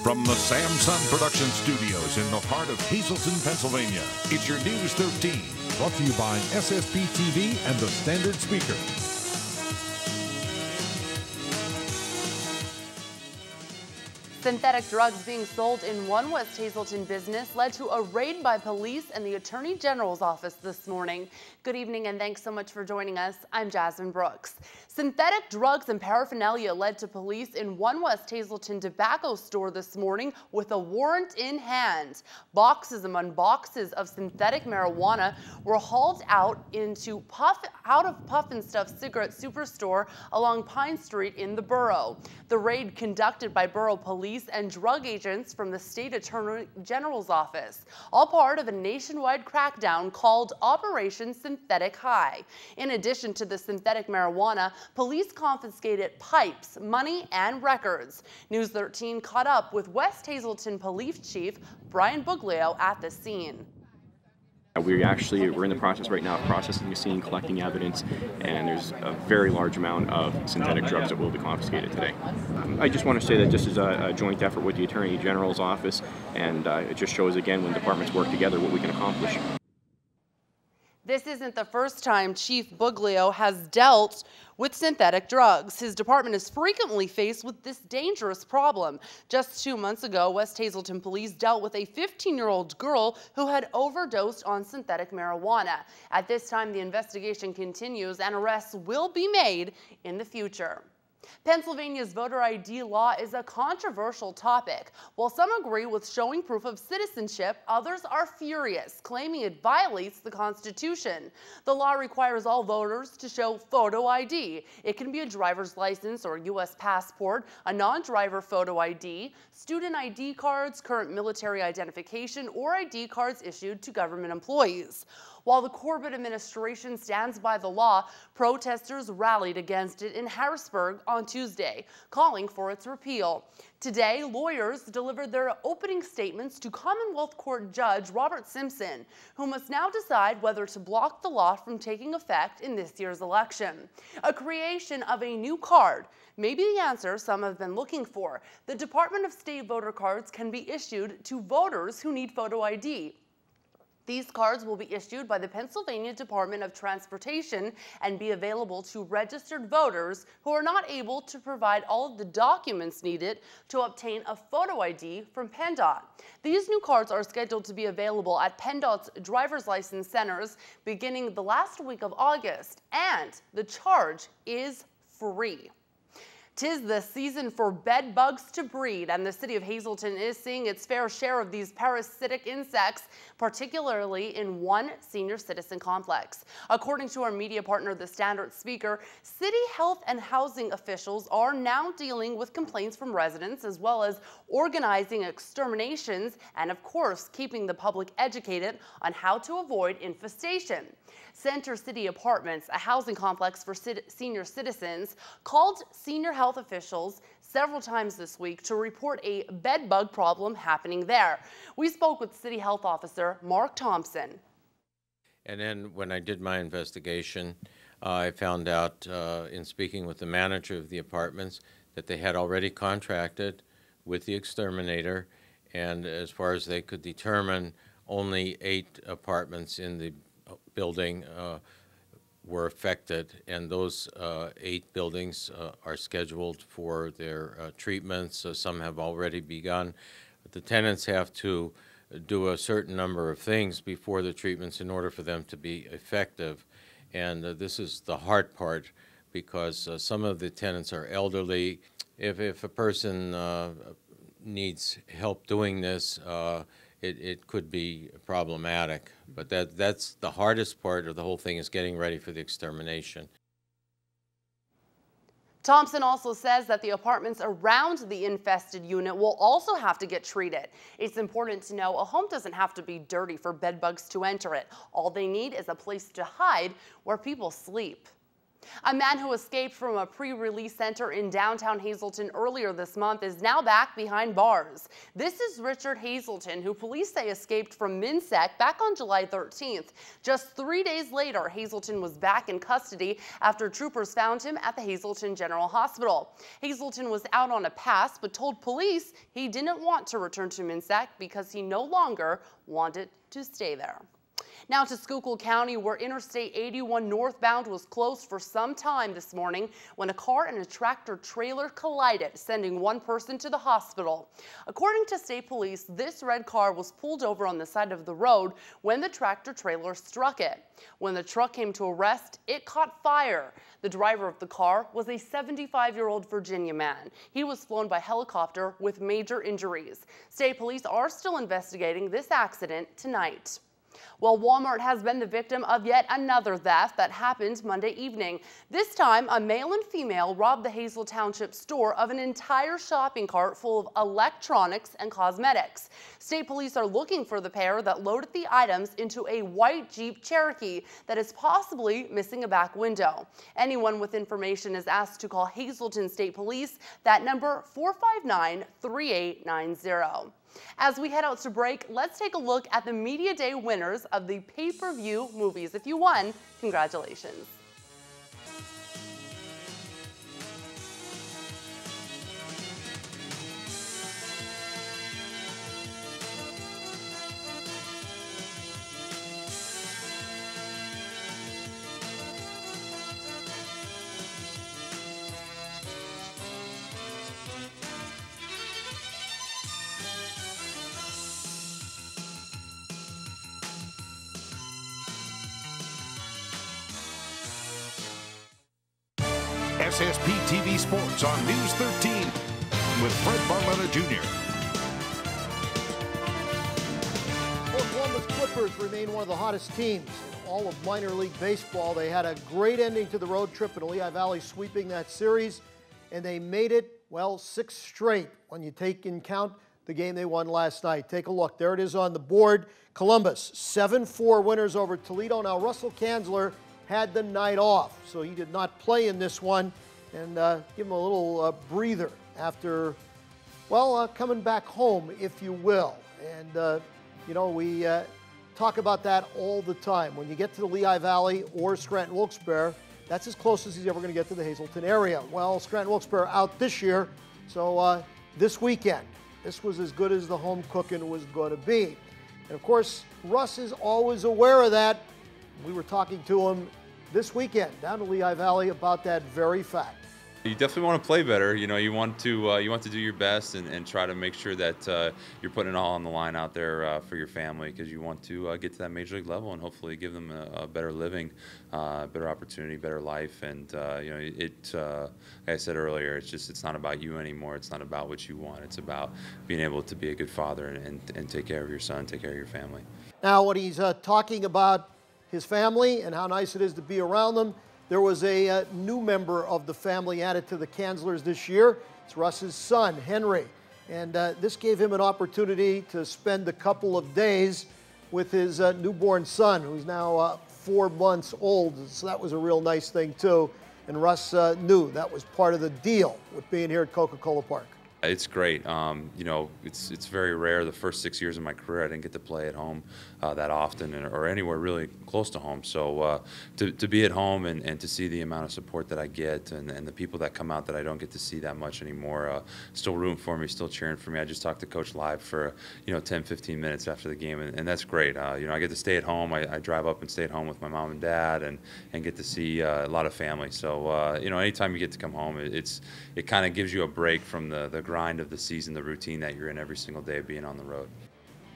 From the Samson Production Studios in the heart of Hazleton, Pennsylvania, it's your News 13. Brought to you by SSP TV and the Standard Speaker. Synthetic drugs being sold in one West Hazleton business led to a raid by police and the Attorney General's office this morning. Good evening and thanks so much for joining us. I'm Jasmine Brooks. Synthetic drugs and paraphernalia led to police in one West Hazleton tobacco store this morning with a warrant in hand. Boxes among boxes of synthetic marijuana were hauled out into out of Puff and Stuff Cigarette Superstore along Pine Street in the borough. The raid conducted by borough police and drug agents from the State Attorney General's office, all part of a nationwide crackdown called Operation Synthetic High. In addition to the synthetic marijuana, police confiscated pipes, money, and records. News 13 caught up with West Hazleton Police Chief Brian Buglio at the scene. We're in the process right now of processing the scene, collecting evidence, and there's a very large amount of synthetic drugs that will be confiscated today. I just want to say that this is a joint effort with the Attorney General's office, and it just shows again when departments work together what we can accomplish. This isn't the first time Chief Buglio has dealt with synthetic drugs. His department is frequently faced with this dangerous problem. Just 2 months ago, West Hazleton police dealt with a 15-year-old girl who had overdosed on synthetic marijuana. At this time, the investigation continues and arrests will be made in the future. Pennsylvania's voter ID law is a controversial topic. While some agree with showing proof of citizenship, others are furious, claiming it violates the Constitution. The law requires all voters to show photo ID. It can be a driver's license or U.S. passport, a non-driver photo ID, student ID cards, current military identification, or ID cards issued to government employees. While the Corbett administration stands by the law, protesters rallied against it in Harrisburg on Tuesday, calling for its repeal. Today, lawyers delivered their opening statements to Commonwealth Court Judge Robert Simpson, who must now decide whether to block the law from taking effect in this year's election. A creation of a new card may be the answer some have been looking for. The Department of State voter cards can be issued to voters who need photo ID. These cards will be issued by the Pennsylvania Department of Transportation and be available to registered voters who are not able to provide all of the documents needed to obtain a photo ID from PennDOT. These new cards are scheduled to be available at PennDOT's driver's license centers beginning the last week of August, and the charge is free. 'Tis the season for bed bugs to breed, and the city of Hazleton is seeing its fair share of these parasitic insects, particularly in one senior citizen complex. According to our media partner, the Standard Speaker, city health and housing officials are now dealing with complaints from residents, as well as organizing exterminations and, of course, keeping the public educated on how to avoid infestation. Center City Apartments, a housing complex for senior citizens, called senior health officials several times this week to report a bed bug problem happening there. We spoke with City Health Officer Mark Thompson. And then when I did my investigation, I found out in speaking with the manager of the apartments that they had already contracted with the exterminator, and as far as they could determine, only 8 apartments in the building were affected, and those 8 buildings are scheduled for their treatments. Some have already begun. The tenants have to do a certain number of things before the treatments in order for them to be effective, and this is the hard part because some of the tenants are elderly. If a person needs help doing this, it could be problematic, but that's the hardest part of the whole thing, is getting ready for the extermination. Thompson also says that the apartments around the infested unit will also have to get treated. It's important to know a home doesn't have to be dirty for bed bugs to enter it. All they need is a place to hide where people sleep. A man who escaped from a pre-release center in downtown Hazleton earlier this month is now back behind bars. This is Richard Hazleton, who police say escaped from MinSec back on July 13th. Just 3 days later, Hazleton was back in custody after troopers found him at the Hazleton General Hospital. Hazleton was out on a pass but told police he didn't want to return to MinSec because he no longer wanted to stay there. Now to Schuylkill County, where Interstate 81 northbound was closed for some time this morning when a car and a tractor trailer collided, sending one person to the hospital. According to state police, this red car was pulled over on the side of the road when the tractor trailer struck it. When the truck came to a rest, it caught fire. The driver of the car was a 75-year-old Virginia man. He was flown by helicopter with major injuries. State police are still investigating this accident tonight. Well, Walmart has been the victim of yet another theft that happened Monday evening. This time, a male and female robbed the Hazel Township store of an entire shopping cart full of electronics and cosmetics. State police are looking for the pair that loaded the items into a white Jeep Cherokee that is possibly missing a back window. Anyone with information is asked to call Hazleton State Police. That number 459-3890. As we head out to break, let's take a look at the Media Day winners of the pay-per-view movies. If you won, congratulations. SSP TV Sports on News 13 with Fred Barletta Jr. Well, Columbus Clippers remain one of the hottest teams in all of minor league baseball. They had a great ending to the road trip in Lehigh Valley, sweeping that series, and they made it, well, 6 straight when you take in count the game they won last night. Take a look. There it is on the board. Columbus, 7-4 winners over Toledo. Now, Russell Kanzler had the night off, so he did not play in this one, and give him a little breather after, well, coming back home, if you will. And, you know, we talk about that all the time. When you get to the Lehigh Valley or Scranton Wilkes-Barre, that's as close as he's ever going to get to the Hazleton area. Well, Scranton Wilkes-Barre out this year, so this weekend, this was as good as the home cooking was going to be. And, of course, Russ is always aware of that. We were talking to him this weekend down to Lehigh Valley about that very fact. You definitely want to play better. You know, you want to do your best and try to make sure that you're putting it all on the line out there for your family, because you want to get to that major league level and hopefully give them a better living, better opportunity, better life. And you know, like I said earlier, it's not about you anymore. It's not about what you want. It's about being able to be a good father and take care of your son, take care of your family. Now, when he's talking about his family and how nice it is to be around them, there was a new member of the family added to the Kanzlers this year. It's Russ's son, Henry. And this gave him an opportunity to spend a couple of days with his newborn son, who's now 4 months old. So that was a real nice thing, too. And Russ knew that was part of the deal with being here at Coca-Cola Park. It's great. You know, it's very rare. The first 6 years of my career, I didn't get to play at home that often, or anywhere really close to home. So to be at home and to see the amount of support that I get, and the people that come out that I don't get to see that much anymore, still rooting for me, still cheering for me. I just talked to Coach live for 10, 15 minutes after the game, and that's great. You know, I get to stay at home. I drive up and stay at home with my mom and dad, and get to see a lot of family. So you know, anytime you get to come home, it kind of gives you a break from the grind of the season, the routine that you're in every single day being on the road.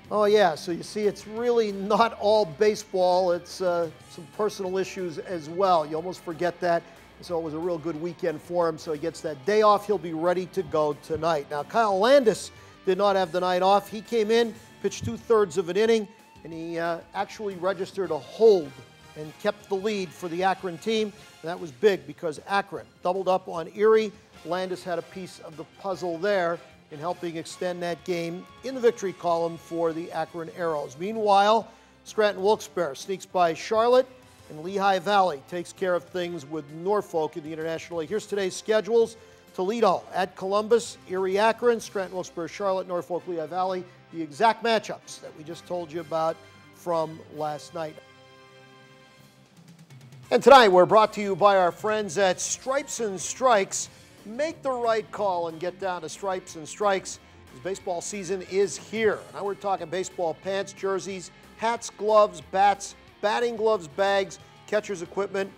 Oh yeah, so you see, it's really not all baseball. It's some personal issues as well. You almost forget that. So it was a real good weekend for him. So he gets that day off. He'll be ready to go tonight. Now, Kyle Landis did not have the night off. He came in, pitched 2/3 of an inning, and he actually registered a hold and kept the lead for the Akron team. And that was big because Akron doubled up on Erie. Landis had a piece of the puzzle there in helping extend that game in the victory column for the Akron Arrows. Meanwhile, Scranton Wilkes-Barre sneaks by Charlotte And Lehigh Valley takes care of things with Norfolk in the International League. Here's today's schedules. Toledo at Columbus, Erie Akron, Scranton, Wilkes-Barre, Charlotte, Norfolk, Lehigh Valley. The exact matchups that we just told you about from last night. And tonight we're brought to you by our friends at Stripes and Strikes. Make the right call and get down to Stripes and Strikes. Because baseball season is here. Now we're talking baseball pants, jerseys, hats, gloves, bats, batting gloves, bags, catcher's equipment.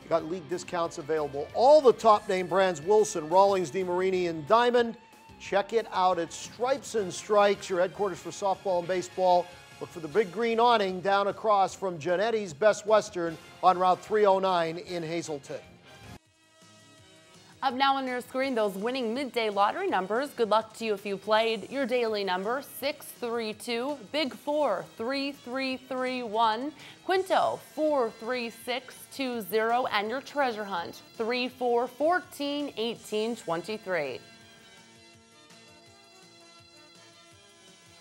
You got league discounts available. All the top name brands, Wilson, Rawlings, DeMarini, and Diamond. Check it out at Stripes and Strikes, your headquarters for softball and baseball. Look for the big green awning down across from Gianetti's Best Western on Route 309 in Hazleton. Up now on your screen, those winning midday lottery numbers. Good luck to you if you played. Your daily number, 632, Big 4, 3331, Quinto, 43620, and your treasure hunt, 34, 14, 18, 23.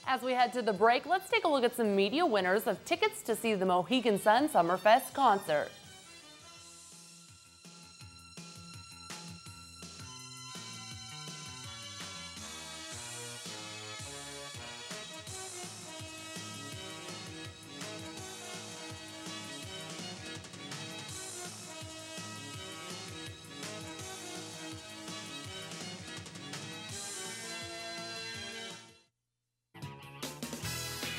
As we head to the break, let's take a look at some media winners of tickets to see the Mohegan Sun Summerfest concert.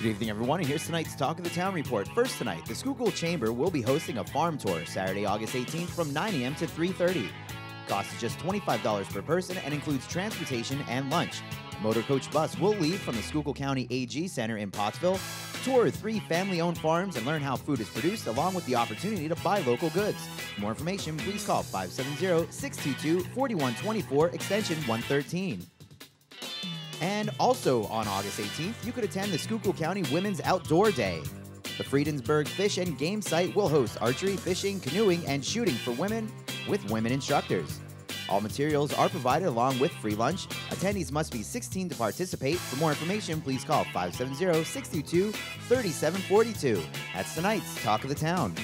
Good evening, everyone, and here's tonight's Talk of the Town report. First tonight, the Schuylkill Chamber will be hosting a farm tour Saturday, August 18th from 9 a.m. to 3:30. Cost is just $25 per person and includes transportation and lunch. A motor coach bus will leave from the Schuylkill County AG Center in Pottsville, tour 3 family-owned farms, and learn how food is produced, along with the opportunity to buy local goods. For more information, please call 570-622-4124, extension 113. And also on August 18th, you could attend the Schuylkill County Women's Outdoor Day. The Friedensburg Fish and Game Site will host archery, fishing, canoeing, and shooting for women with women instructors. All materials are provided along with free lunch. Attendees must be 16 to participate. For more information, please call 570-622-3742. That's tonight's Talk of the Town.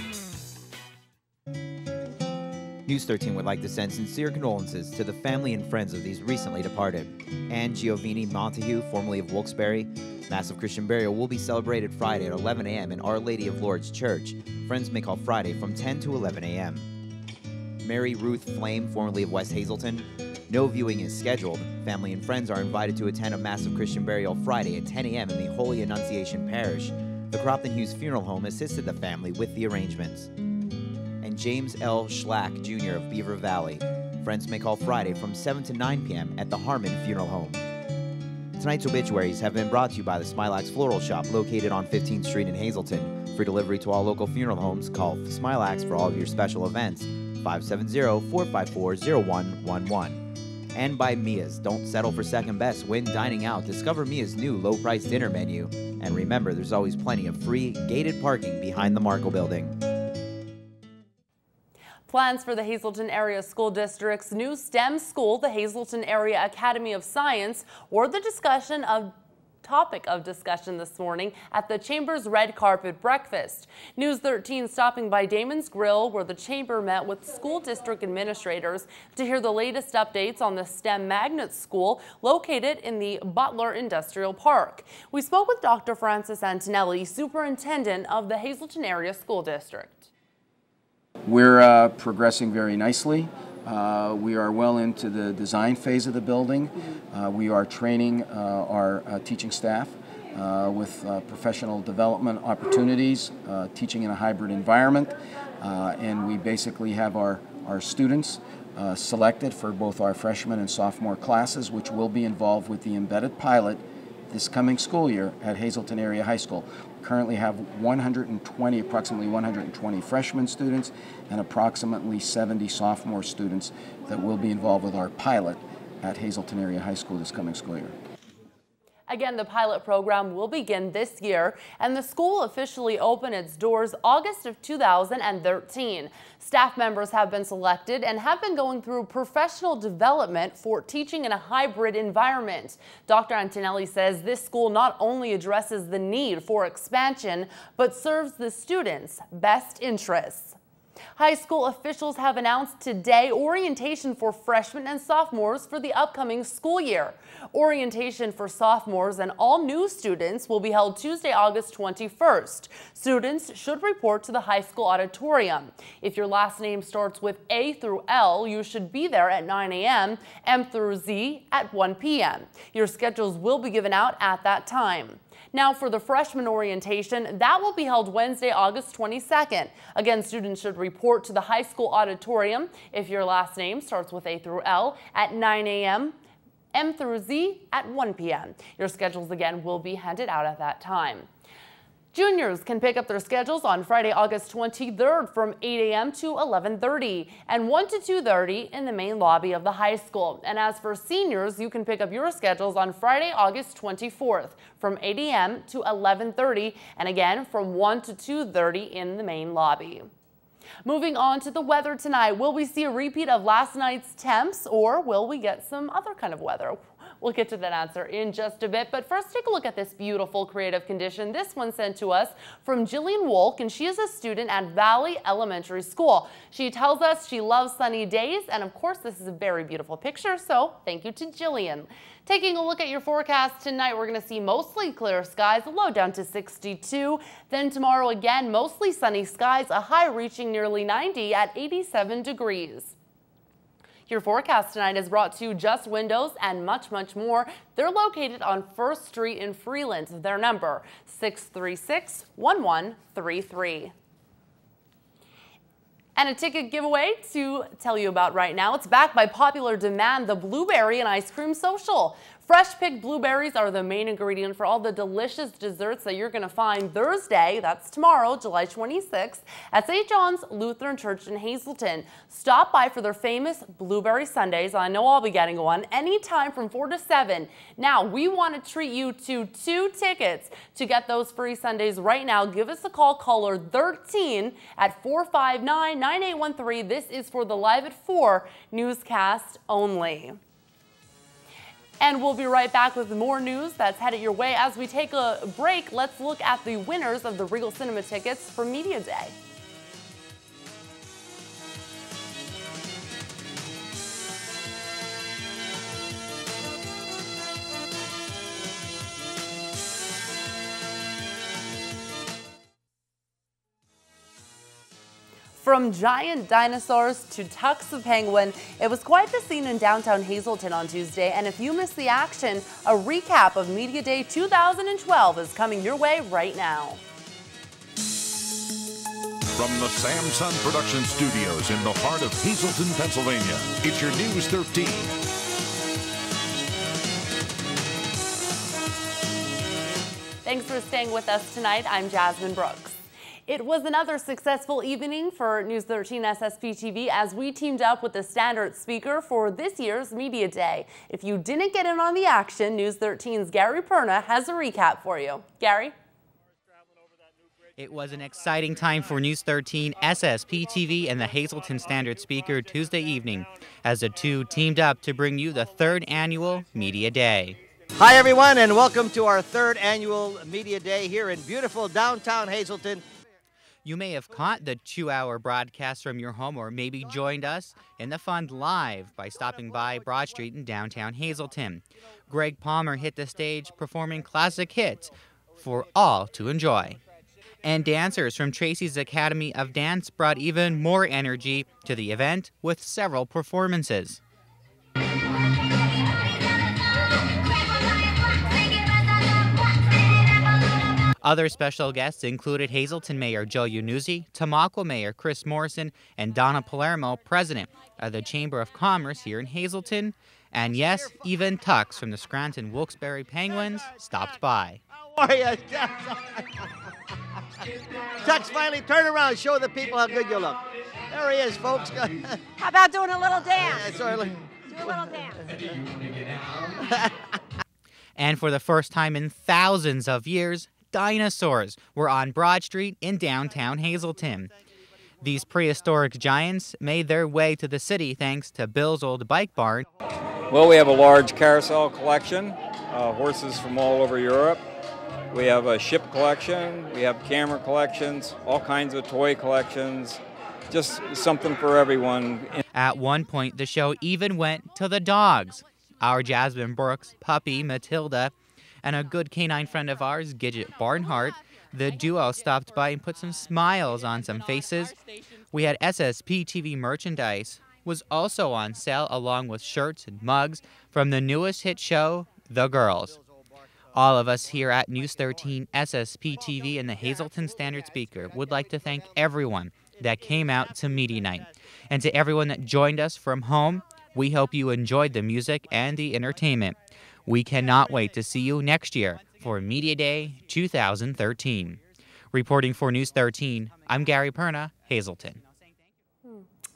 News 13 would like to send sincere condolences to the family and friends of these recently departed. Anne Giovini Montague, formerly of Wilkes-Barre. Massive Christian burial will be celebrated Friday at 11 a.m. in Our Lady of Lourdes Church. Friends may call Friday from 10 to 11 a.m. Mary Ruth Flame, formerly of West Hazleton. No viewing is scheduled. Family and friends are invited to attend a Massive Christian burial Friday at 10 a.m. in the Holy Annunciation Parish. The Cropton Hughes Funeral Home assisted the family with the arrangements. And James L. Schlack, Jr. of Beaver Valley. Friends may call Friday from 7 to 9 p.m. at the Harmon Funeral Home. Tonight's obituaries have been brought to you by the Smilax Floral Shop located on 15th Street in Hazleton. For delivery to all local funeral homes, call Smilax for all of your special events, 570-454-0111. And by Mia's. Don't settle for second best when dining out. Discover Mia's new low-price dinner menu. And remember, there's always plenty of free, gated parking behind the Markle Building. Plans for the Hazleton Area School District's new STEM school, the Hazleton Area Academy of Science, were the topic of discussion this morning at the Chamber's Red Carpet Breakfast. News 13 stopping by Damon's Grill, where the Chamber met with school district administrators to hear the latest updates on the STEM Magnet School located in the Butler Industrial Park. We spoke with Dr. Francis Antonelli, Superintendent of the Hazleton Area School District. We're progressing very nicely. We are well into the design phase of the building. We are training our teaching staff with professional development opportunities, teaching in a hybrid environment, and we basically have our students selected for both our freshman and sophomore classes, which will be involved with the embedded pilot this coming school year at Hazleton Area High School. We currently have approximately 120 freshman students and approximately 70 sophomore students that will be involved with our pilot at Hazleton Area High School this coming school year. Again, the pilot program will begin this year, and the school officially opened its doors August of 2013. Staff members have been selected and have been going through professional development for teaching in a hybrid environment. Dr. Antonelli says this school not only addresses the need for expansion, but serves the students' best interests. High school officials have announced today orientation for freshmen and sophomores for the upcoming school year. Orientation for sophomores and all new students will be held Tuesday, August 21st. Students should report to the high school auditorium. If your last name starts with A through L, you should be there at 9 a.m., M through Z at 1 p.m. Your schedules will be given out at that time. Now for the freshman orientation, that will be held Wednesday, August 22nd. Again, students should report to the high school auditorium if your last name starts with A through L at 9 a.m., M through Z at 1 p.m. Your schedules again will be handed out at that time. Juniors can pick up their schedules on Friday, August 23rd from 8 a.m. to 11:30 and 1 to 2:30 in the main lobby of the high school. And as for seniors, you can pick up your schedules on Friday, August 24th from 8 a.m. to 11:30 and again from 1 to 2:30 in the main lobby. Moving on to the weather tonight, will we see a repeat of last night's temps or will we get some other kind of weather? We'll get to that answer in just a bit, but first take a look at this beautiful creative condition. This one sent to us from Jillian Wolk, and she is a student at Valley Elementary School. She tells us she loves sunny days, and of course this is a very beautiful picture, so thank you to Jillian. Taking a look at your forecast tonight, we're going to see mostly clear skies, a low down to 62. Then tomorrow again, mostly sunny skies, a high reaching nearly 90 at 87 degrees. Your forecast tonight is brought to you Just Windows and much, much more. They're located on 1st Street in Freeland. Their number, 636-1133. And a ticket giveaway to tell you about right now. It's backed by popular demand, the Blueberry and Ice Cream Social. Fresh picked blueberries are the main ingredient for all the delicious desserts that you're going to find Thursday, that's tomorrow, July 26th, at St. John's Lutheran Church in Hazleton. Stop by for their famous Blueberry Sundays. I know I'll be getting one anytime from 4 to 7. Now, we want to treat you to 2 tickets. To get those free Sundays right now, give us a call, caller 13 at 459-9813. This is for the Live at 4 newscast only. And we'll be right back with more news that's headed your way. As we take a break, let's look at the winners of the Regal Cinema tickets for Media Day. From giant dinosaurs to Tux the Penguin, it was quite the scene in downtown Hazleton on Tuesday, and if you missed the action, a recap of Media Day 2012 is coming your way right now. From the Samson Production Studios in the heart of Hazleton, Pennsylvania, it's your News 13. Thanks for staying with us tonight. I'm Jasmine Brooks. It was another successful evening for News 13 SSP TV as we teamed up with the Standard speaker for this year's Media Day. If you didn't get in on the action, News 13's Gary Perna has a recap for you. Gary? It was an exciting time for News 13 SSP TV and the Hazleton Standard speaker Tuesday evening as the two teamed up to bring you the 3rd annual Media Day. Hi everyone, and welcome to our 3rd annual Media Day here in beautiful downtown Hazleton. You may have caught the 2-hour broadcast from your home or maybe joined us in the fun live by stopping by Broad Street in downtown Hazleton. Greg Palmer hit the stage performing classic hits for all to enjoy. And dancers from Tracy's Academy of Dance brought even more energy to the event with several performances. Other special guests included Hazleton Mayor Joe Yunuzzi, Tamaqua Mayor Chris Morrison, and Donna Palermo, president of the Chamber of Commerce here in Hazleton. And yes, even Tux from the Scranton Wilkes-Barre Penguins stopped by. How are you? Tux, finally turn around, show the people how good you look. There he is, folks. How about doing a little dance? Do a little dance. And for the first time in thousands of years, dinosaurs were on Broad Street in downtown Hazleton. These prehistoric giants made their way to the city thanks to Bill's old bike barn. Well, we have a large carousel collection, horses from all over Europe. We have a ship collection, we have camera collections, all kinds of toy collections, just something for everyone. At one point, the show even went to the dogs. Our Jasmine Brooks, puppy Matilda, and a good canine friend of ours, Gidget Barnhart, the duo stopped by and put some smiles on some faces. We had SSP TV merchandise, was also on sale along with shirts and mugs from the newest hit show, The Girls. All of us here at News 13 SSP TV and the Hazleton Standard Speaker would like to thank everyone that came out to Media Night. And to everyone that joined us from home, we hope you enjoyed the music and the entertainment. We cannot wait to see you next year for Media Day 2013. Reporting for News 13, I'm Gary Perna, Hazleton.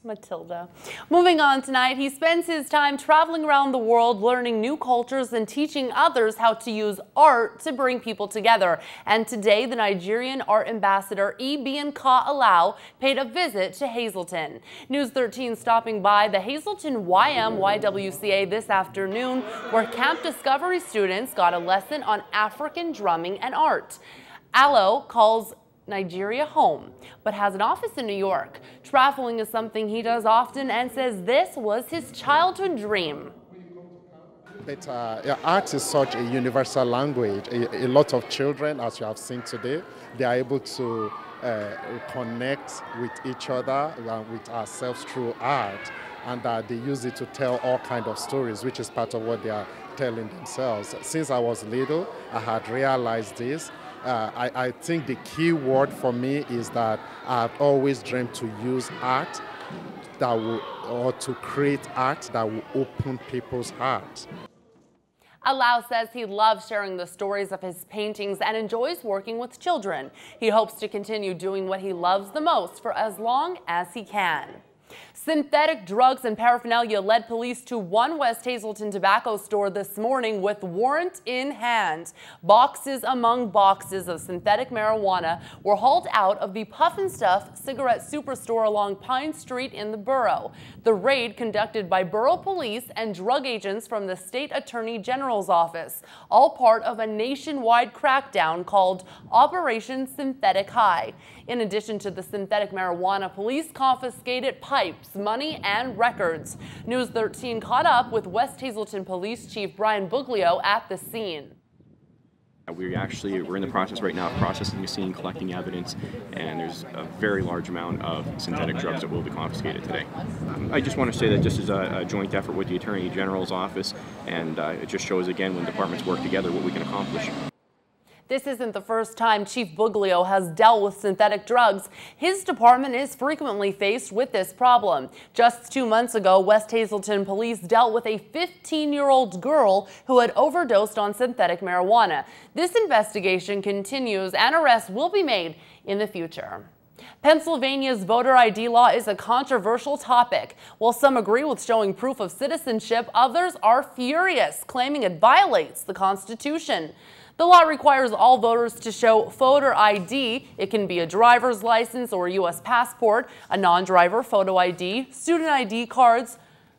Matilda. Moving on tonight, he spends his time traveling around the world, learning new cultures and teaching others how to use art to bring people together. And today, the Nigerian art ambassador Ibianka Alao paid a visit to Hazleton. News 13 stopping by the Hazleton YWCA this afternoon, where Camp Discovery students got a lesson on African drumming and art. Alao calls Nigeria home, but has an office in New York. Traveling is something he does often and says this was his childhood dream. But art is such a universal language. A lot of children, as you have seen today, they are able to connect with each other, with ourselves through art, and they use it to tell all kinds of stories, which is part of what they are telling themselves. Since I was little, I had realized this. I think the key word for me is that I've always dreamed to use art or to create art that will open people's hearts. Alao says he loves sharing the stories of his paintings and enjoys working with children. He hopes to continue doing what he loves the most for as long as he can. Synthetic drugs and paraphernalia led police to one West Hazleton tobacco store this morning with warrant in hand. Boxes among boxes of synthetic marijuana were hauled out of the Puff and Stuff cigarette superstore along Pine Street in the borough. The raid conducted by borough police and drug agents from the state attorney general's office, all part of a nationwide crackdown called Operation Synthetic High. In addition to the synthetic marijuana, police confiscated pipes, money, and records. News 13 caught up with West Hazleton Police Chief Brian Buglio at the scene. We're in the process right now of processing the scene, collecting evidence, and there's a very large amount of synthetic drugs that will be confiscated today. I just want to say that this is a joint effort with the Attorney General's office, and it just shows again when departments work together what we can accomplish. This isn't the first time Chief Buglio has dealt with synthetic drugs. His department is frequently faced with this problem. Just 2 months ago, West Hazleton police dealt with a 15-year-old girl who had overdosed on synthetic marijuana. This investigation continues and arrests will be made in the future. Pennsylvania's voter ID law is a controversial topic. While some agree with showing proof of citizenship, others are furious, claiming it violates the Constitution. The law requires all voters to show voter ID. It can be a driver's license or a U.S. passport, a non-driver photo ID, student ID cards,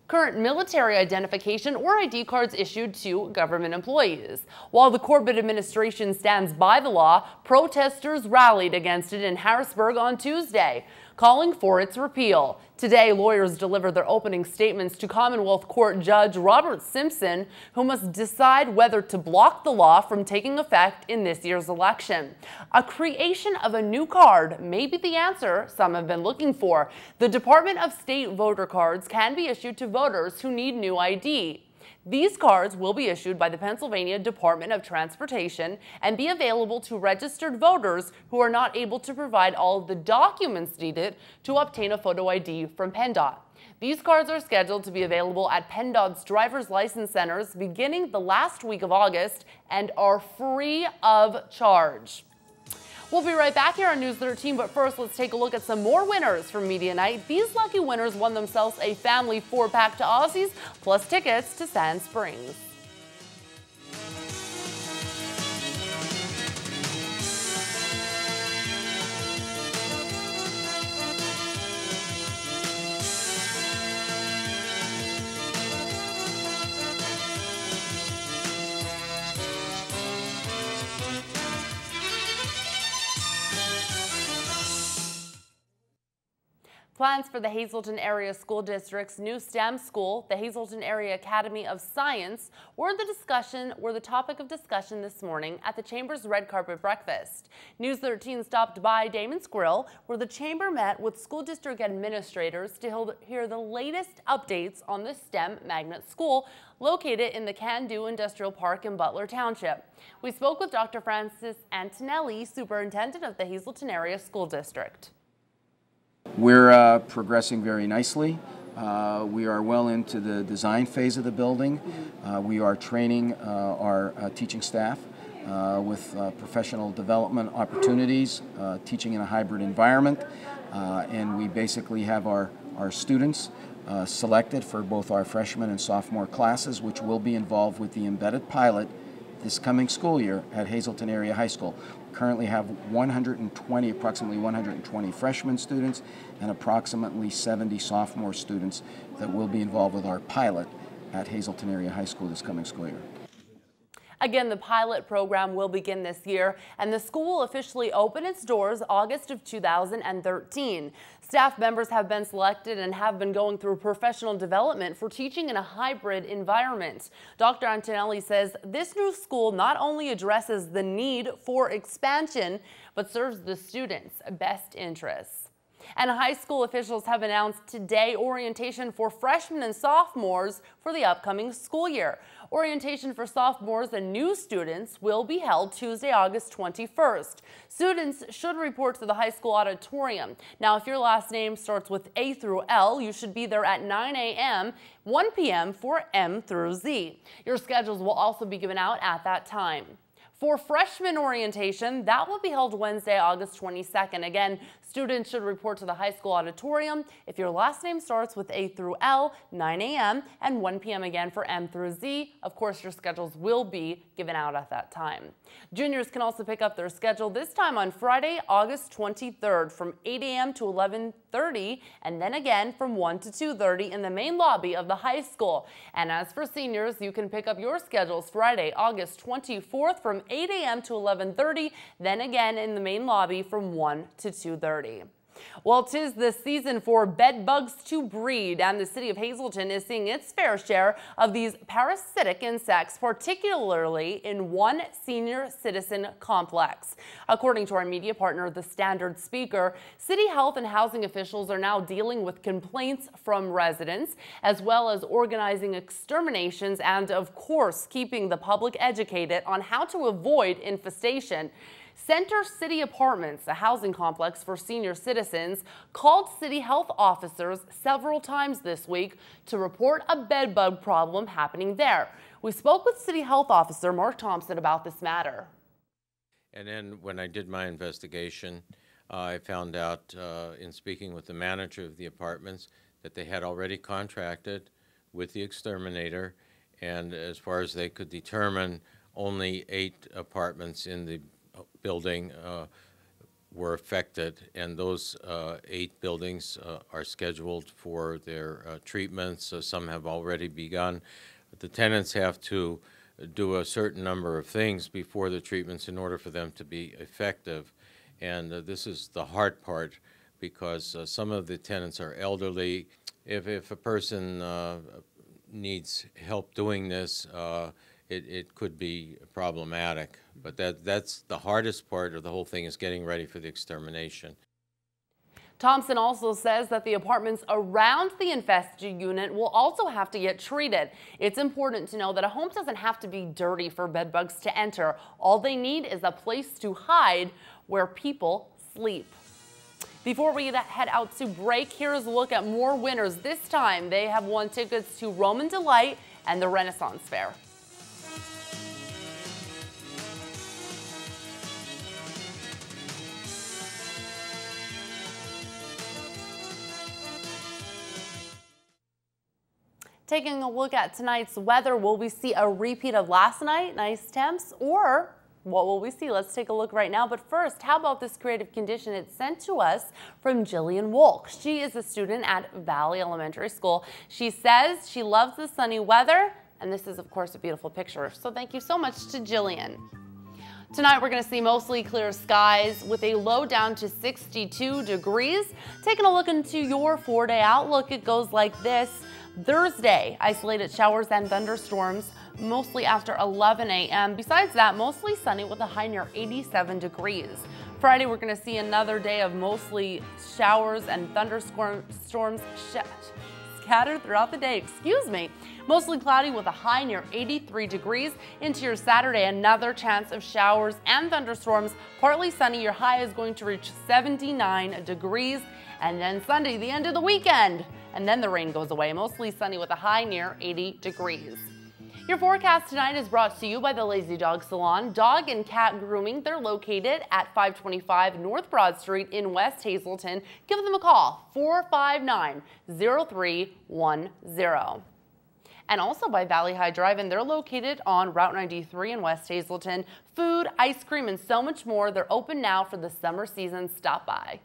current military identification, or ID cards issued to government employees. While the Corbett administration stands by the law, protesters rallied against it in Harrisburg on Tuesday, calling for its repeal. Today, lawyers delivered their opening statements to Commonwealth Court Judge Robert Simpson, who must decide whether to block the law from taking effect in this year's election. A creation of a new card may be the answer some have been looking for. The Department of State voter cards can be issued to voters who need new ID. These cards will be issued by the Pennsylvania Department of Transportation and be available to registered voters who are not able to provide all of the documents needed to obtain a photo ID from PennDOT. These cards are scheduled to be available at PennDOT's driver's license centers beginning the last week of August and are free of charge. We'll be right back here on News 13, but first let's take a look at some more winners from Media Night. These lucky winners won themselves a family 4-pack to Aussies, plus tickets to Sand Springs. Plans for the Hazleton Area School District's new STEM school, the Hazleton Area Academy of Science, were the topic of discussion this morning at the Chamber's red carpet breakfast. News 13 stopped by Damon's Grill, where the Chamber met with school district administrators to hear the latest updates on the STEM magnet school located in the Can-Do Industrial Park in Butler Township. We spoke with Dr. Francis Antonelli, superintendent of the Hazleton Area School District. We're progressing very nicely. We are well into the design phase of the building. We are training our teaching staff with professional development opportunities, teaching in a hybrid environment, and we basically have our students selected for both our freshman and sophomore classes, which will be involved with the embedded pilot this coming school year at Hazleton Area High School. We currently have approximately 120 freshman students and approximately 70 sophomore students that will be involved with our pilot at Hazleton Area High School this coming school year. Again, the pilot program will begin this year, and the school will officially open its doors August of 2013. Staff members have been selected and have been going through professional development for teaching in a hybrid environment. Dr. Antonelli says this new school not only addresses the need for expansion, but serves the students' best interests. And high school officials have announced today orientation for freshmen and sophomores for the upcoming school year. Orientation for sophomores and new students will be held Tuesday, August 21st. Students should report to the high school auditorium. Now, if your last name starts with A through L, you should be there at 9 a.m., 1 p.m. for M through Z. Your schedules will also be given out at that time. For freshman orientation, that will be held Wednesday, August 22nd. Again, students should report to the high school auditorium. If your last name starts with A through L, 9 a.m. and 1 p.m. again for M through Z. Of course, your schedules will be given out at that time. Juniors can also pick up their schedule this time on Friday, August 23rd from 8 a.m. to 11:30 and then again from 1 to 2:30 in the main lobby of the high school. And as for seniors, you can pick up your schedules Friday, August 24th from 8 a.m. to 11:30, then again in the main lobby from 1 to 2:30. Well, 'tis the season for bed bugs to breed, and the city of Hazleton is seeing its fair share of these parasitic insects, particularly in one senior citizen complex. According to our media partner, The Standard Speaker, city health and housing officials are now dealing with complaints from residents, as well as organizing exterminations and, of course, keeping the public educated on how to avoid infestation. Center City Apartments, a housing complex for senior citizens, called city health officers several times this week to report a bed bug problem happening there. We spoke with City Health Officer Mark Thompson about this matter. And then when I did my investigation, I found out in speaking with the manager of the apartments that they had already contracted with the exterminator, and as far as they could determine, only 8 apartments in the building were affected, and those 8 buildings are scheduled for their treatments. Some have already begun. The tenants have to do a certain number of things before the treatments in order for them to be effective, and this is the hard part because some of the tenants are elderly. If a person needs help doing this, it could be problematic, but that's the hardest part of the whole thing, is getting ready for the extermination. Thompson also says that the apartments around the infested unit will also have to get treated. It's important to know that a home doesn't have to be dirty for bed bugs to enter. All they need is a place to hide where people sleep. Before we head out to break, here's a look at more winners. This time, they have won tickets to Roman Delight and the Renaissance Fair. Taking a look at tonight's weather, will we see a repeat of last night, nice temps, or what will we see? Let's take a look right now. But first, how about this creative condition? It's sent to us from Jillian Wolk. She is a student at Valley Elementary School. She says she loves the sunny weather, and this is, of course, a beautiful picture. So thank you so much to Jillian. Tonight we're going to see mostly clear skies with a low down to 62 degrees. Taking a look into your 4-day outlook, it goes like this. Thursday, isolated showers and thunderstorms, mostly after 11 a.m. Besides that, mostly sunny with a high near 87 degrees. Friday, we're going to see another day of mostly showers and thunderstorms scattered throughout the day. Mostly cloudy with a high near 83 degrees. Into your Saturday, another chance of showers and thunderstorms. Partly sunny, your high is going to reach 79 degrees. And then Sunday, the end of the weekend. And then the rain goes away. Mostly sunny with a high near 80 degrees. Your forecast tonight is brought to you by the Lazy Dog Salon, Dog and Cat Grooming. They're located at 525 North Broad Street in West Hazleton. Give them a call, 459-0310. And also by Valley High Drive-In. They're located on Route 93 in West Hazleton. Food, ice cream, and so much more. They're open now for the summer season. Stop by.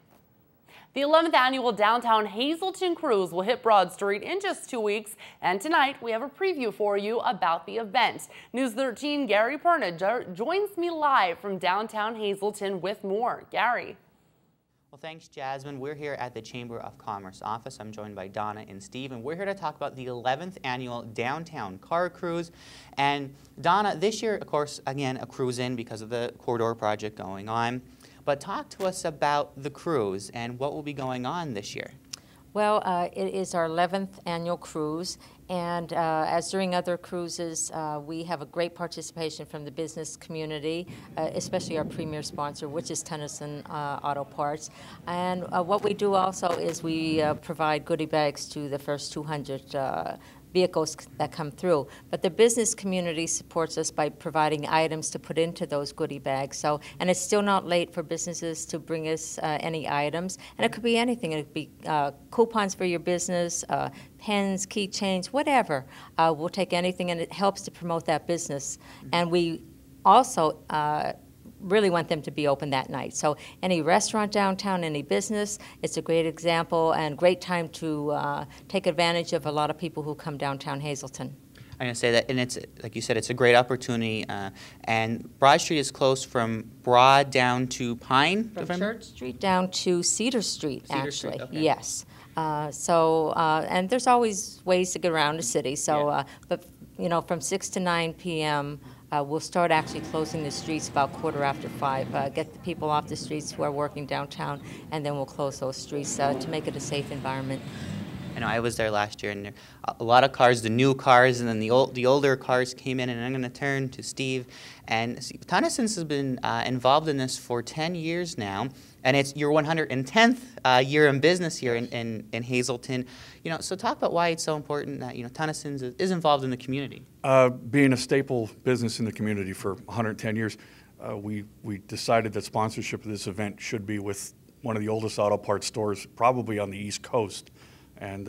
The 11th annual Downtown Hazleton Cruise will hit Broad Street in just 2 weeks, and tonight we have a preview for you about the event. News 13 Gary Perna joins me live from downtown Hazleton with more. Gary. Well, thanks, Jasmine. We're here at the Chamber of Commerce office. I'm joined by Donna and Steve, and we're here to talk about the 11th annual Downtown Car Cruise. And Donna, this year, of course, again, a cruise in because of the corridor project going on. But talk to us about the cruise and what will be going on this year. Well, it is our 11th annual cruise, and as during other cruises, we have a great participation from the business community, especially our premier sponsor, which is Tennyson Auto Parts. And what we do also is we provide goodie bags to the first 200 vehicles that come through. But the business community supports us by providing items to put into those goodie bags. So, and it's still not late for businesses to bring us any items. And it could be anything. It could be coupons for your business, pens, keychains, whatever. We'll take anything, and it helps to promote that business. And we also really want them to be open that night. So any restaurant downtown, any business, it's a great example and great time to take advantage of a lot of people who come downtown Hazleton. I'm going to say that, and it's, like you said, it's a great opportunity. And Broad Street is close from Broad down to Pine? From Church Street down to Cedar Street, Cedar actually. Street, okay. Yes. And there's always ways to get around the city. So, Yeah. but, you know, from 6 to 9 p.m., we'll start actually closing the streets about 5:15, get the people off the streets who are working downtown, and then we'll close those streets to make it a safe environment. I know I was there last year, and there a lot of cars, the new cars, and then the older cars came in. And I'm going to turn to Steve. And Tonnesson's has been involved in this for 10 years now, and it's your 110th year in business here in Hazleton. You know, so talk about why it's so important that Tonnesson's is involved in the community. Being a staple business in the community for 110 years, we decided that sponsorship of this event should be with one of the oldest auto parts stores, probably on the East Coast. And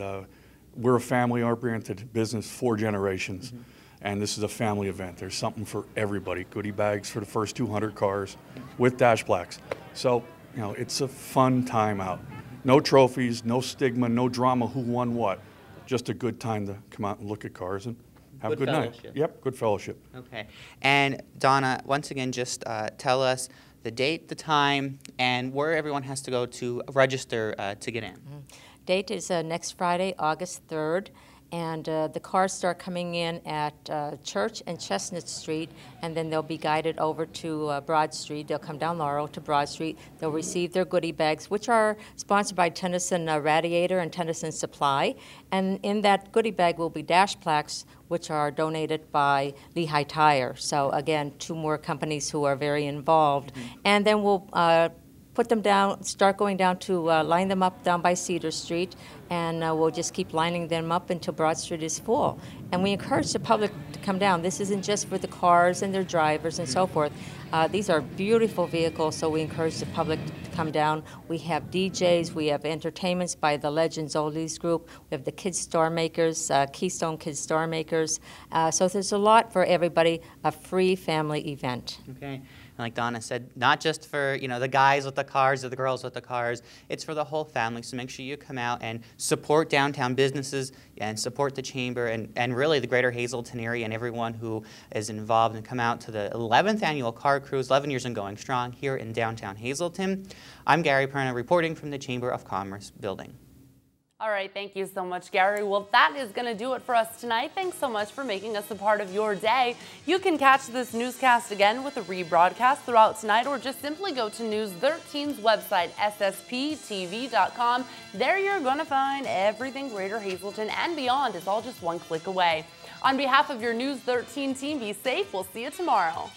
we're a family-oriented business, 4 generations, and this is a family event. There's something for everybody. Goodie bags for the first 200 cars with dash blacks. So, you know, it's a fun time out. No trophies, no stigma, no drama, who won what. Just a good time to come out and look at cars and have a good night. Yep, good fellowship. Okay. And Donna, once again, just tell us the date, the time, and where everyone has to go to register to get in. Date is next Friday, August 3rd, and the cars start coming in at Church and Chestnut Street, and then they'll be guided over to Broad Street. They'll come down Laurel to Broad Street. They'll receive their goodie bags, which are sponsored by Tennyson Radiator and Tennyson Supply, and in that goodie bag will be dash plaques, which are donated by Lehigh Tire. So again, 2 more companies who are very involved. And then we'll put them down, start going down to line them up down by Cedar Street, and we'll just keep lining them up until Broad Street is full. And we encourage the public to come down. This isn't just for the cars and their drivers and so forth. These are beautiful vehicles, so we encourage the public to come down. We have DJs, we have entertainments by the Legends Oldies Group, we have the Kids Star Makers, Keystone Kids Star Makers. So there's a lot for everybody, a free family event. Okay. And like Donna said, not just for, you know, the guys with the cars or the girls with the cars, it's for the whole family. So make sure you come out and support downtown businesses and support the Chamber and really the greater Hazleton area and everyone who is involved, and come out to the 11th annual car cruise, 11 years and going strong here in downtown Hazleton. I'm Gary Perna reporting from the Chamber of Commerce building. All right, thank you so much, Gary. Well, that is going to do it for us tonight. Thanks so much for making us a part of your day. You can catch this newscast again with a rebroadcast throughout tonight, or just simply go to News 13's website, ssptv.com. There you're going to find everything Greater Hazleton and beyond. It's all just one click away. On behalf of your News 13 team, be safe. We'll see you tomorrow.